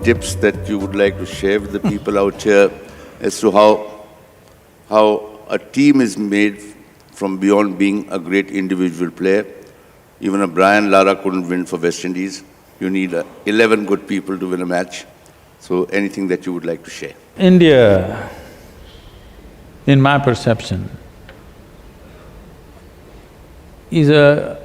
tips that you would like to share with the people out here as to how a team is made from beyond being a great individual player? Even a Brian Lara couldn't win for West Indies. You need 11 good people to win a match. So anything that you would like to share? India, in my perception, is a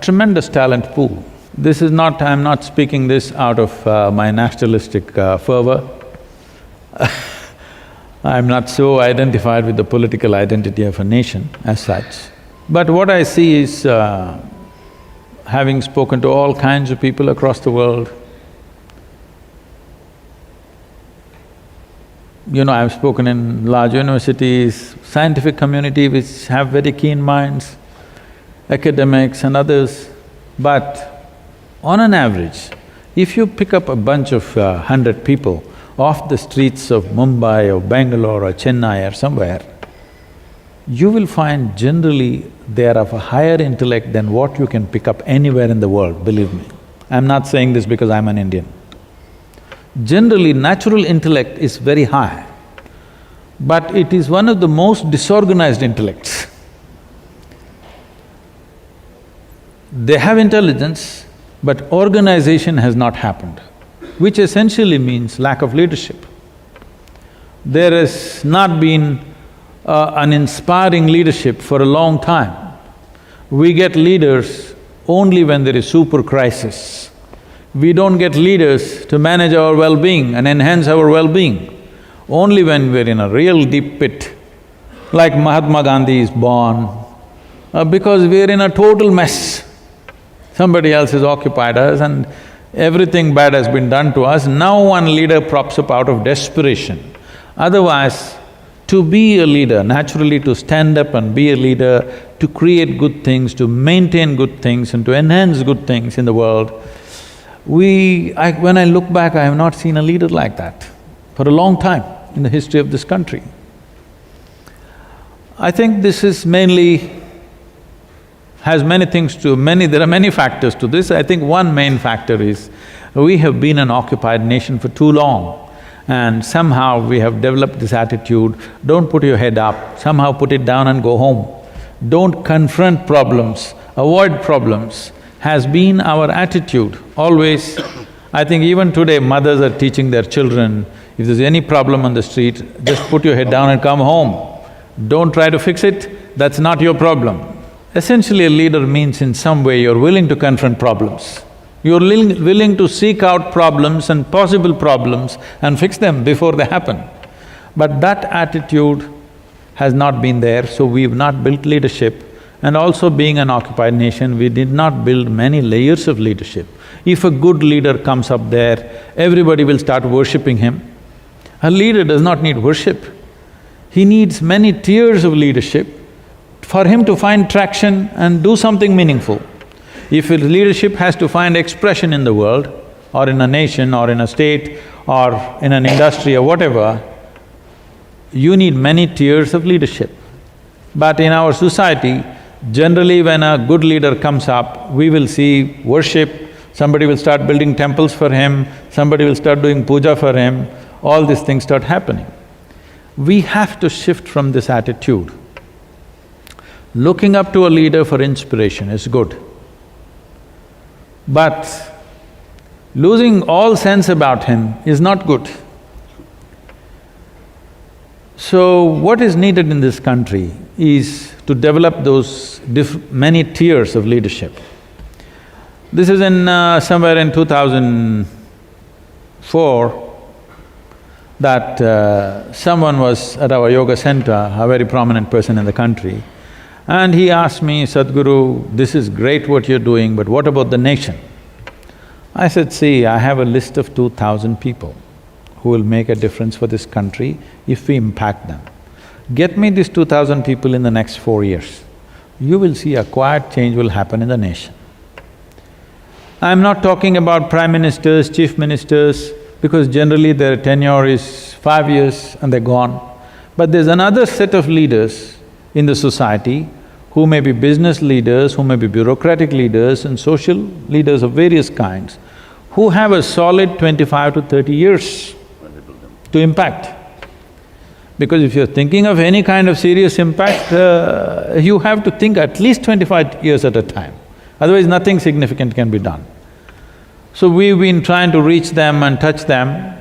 tremendous talent pool. This is not… I'm not speaking this out of my nationalistic fervor. I'm not so identified with the political identity of a nation as such. But what I see is, having spoken to all kinds of people across the world, I've spoken in large universities, scientific community which have very keen minds, academics and others, but on an average, if you pick up a bunch of 100 people off the streets of Mumbai or Bangalore or Chennai or somewhere, you will find generally they are of a higher intellect than what you can pick up anywhere in the world, believe me. I'm not saying this because I'm an Indian. Generally, natural intellect is very high, but it is one of the most disorganized intellects. They have intelligence, but organization has not happened, which essentially means lack of leadership. There has not been an inspiring leadership for a long time. We get leaders only when there is super crisis. We don't get leaders to manage our well-being and enhance our well-being. Only when we're in a real deep pit, like Mahatma Gandhi is born, because we're in a total mess. Somebody else has occupied us and everything bad has been done to us. Now one leader props up out of desperation. Otherwise, to be a leader, naturally to stand up and be a leader, to create good things, to maintain good things and to enhance good things in the world, when I look back, I have not seen a leader like that for a long time in the history of this country. I think this is mainly… has many things to… there are many factors to this. I think one main factor is, we have been an occupied nation for too long and somehow we have developed this attitude, don't put your head up, somehow put it down and go home. Don't confront problems, avoid problems, has been our attitude always. I think even today mothers are teaching their children, if there's any problem on the street, just put your head down and come home. Don't try to fix it, that's not your problem. Essentially, a leader means in some way you're willing to confront problems. You're willing to seek out problems and possible problems and fix them before they happen. But that attitude has not been there, so we've not built leadership. And also being an occupied nation, we did not build many layers of leadership. If a good leader comes up there, everybody will start worshipping him. A leader does not need worship. He needs many tiers of leadership for him to find traction and do something meaningful. If his leadership has to find expression in the world, or in a nation, or in a state, or in an industry or whatever, you need many tiers of leadership. But in our society, generally when a good leader comes up, we will see worship, somebody will start building temples for him, somebody will start doing puja for him, all these things start happening. We have to shift from this attitude. Looking up to a leader for inspiration is good, but losing all sense about him is not good. So, what is needed in this country is to develop those many tiers of leadership. This is in… somewhere in 2004, that someone was at our yoga center, a very prominent person in the country, and he asked me, Sadhguru, this is great what you're doing, but what about the nation? I said, see, I have a list of 2,000 people who will make a difference for this country if we impact them. Get me these 2,000 people in the next 4 years. You will see a quiet change will happen in the nation. I'm not talking about prime ministers, chief ministers, because generally their tenure is 5 years and they're gone. But there's another set of leaders in the society who may be business leaders, who may be bureaucratic leaders and social leaders of various kinds, who have a solid 25 to 30 years to impact. Because if you're thinking of any kind of serious impact, you have to think at least 25 years at a time, otherwise nothing significant can be done. So we've been trying to reach them and touch them.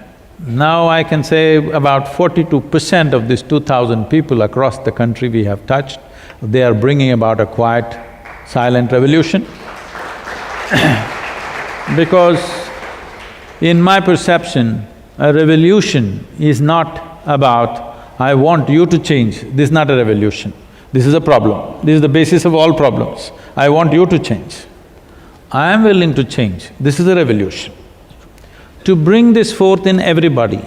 Now I can say about 42% of these 2,000 people across the country we have touched, they are bringing about a quiet, silent revolution. Because in my perception, a revolution is not about, I want you to change. This is not a revolution. This is a problem. This is the basis of all problems. I want you to change. I am willing to change. This is a revolution. To bring this forth in everybody,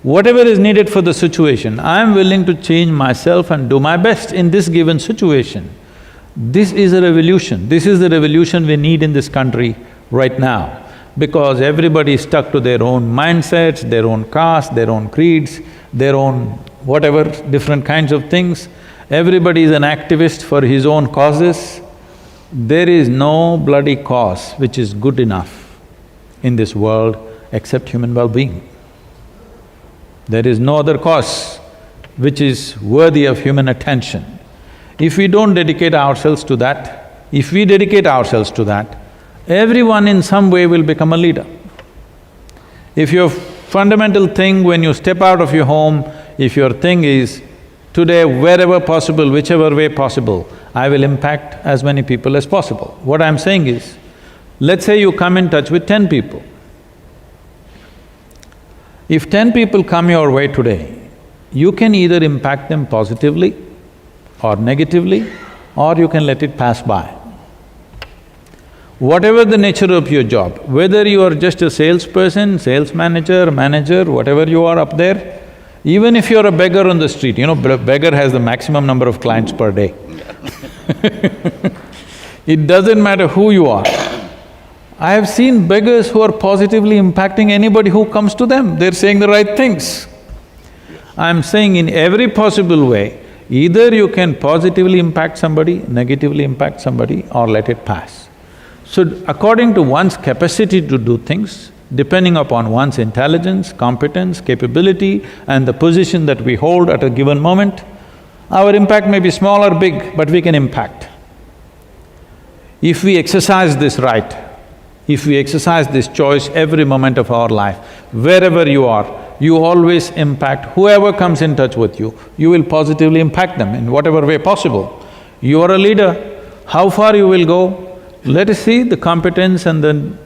whatever is needed for the situation, I am willing to change myself and do my best in this given situation. This is a revolution. This is the revolution we need in this country right now, because everybody is stuck to their own mindsets, their own caste, their own creeds, their own whatever, different kinds of things. Everybody is an activist for his own causes. There is no bloody cause which is good enough in this world except human well-being. There is no other cause which is worthy of human attention. If we don't dedicate ourselves to that, if we dedicate ourselves to that, everyone in some way will become a leader. If your fundamental thing when you step out of your home, if your thing is, today wherever possible, whichever way possible, I will impact as many people as possible. What I'm saying is, let's say you come in touch with 10 people. If 10 people come your way today, you can either impact them positively or negatively, or you can let it pass by. Whatever the nature of your job, whether you are just a salesperson, sales manager, manager, whatever you are up there, even if you're a beggar on the street, you know, beggar has the maximum number of clients per day. It doesn't matter who you are. I have seen beggars who are positively impacting anybody who comes to them, they're saying the right things. I'm saying in every possible way, either you can positively impact somebody, negatively impact somebody, or let it pass. So according to one's capacity to do things, depending upon one's intelligence, competence, capability and the position that we hold at a given moment, our impact may be small or big, but we can impact. If we exercise this right, if we exercise this choice every moment of our life, wherever you are, you always impact whoever comes in touch with you, you will positively impact them in whatever way possible. You are a leader, how far you will go? Let us see the competence and then,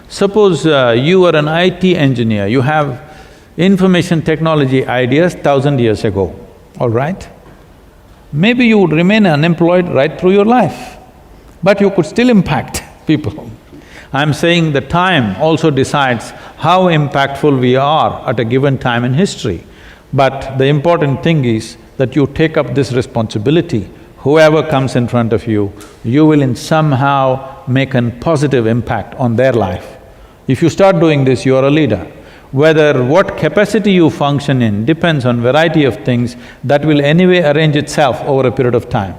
suppose you are an IT engineer, you have information technology ideas 1,000 years ago, all right? Maybe you would remain unemployed right through your life, but you could still impact people. I'm saying the time also decides how impactful we are at a given time in history. But the important thing is that you take up this responsibility. Whoever comes in front of you, you will in somehow make a positive impact on their life. If you start doing this, you are a leader. Whether what capacity you function in depends on variety of things that will anyway arrange itself over a period of time.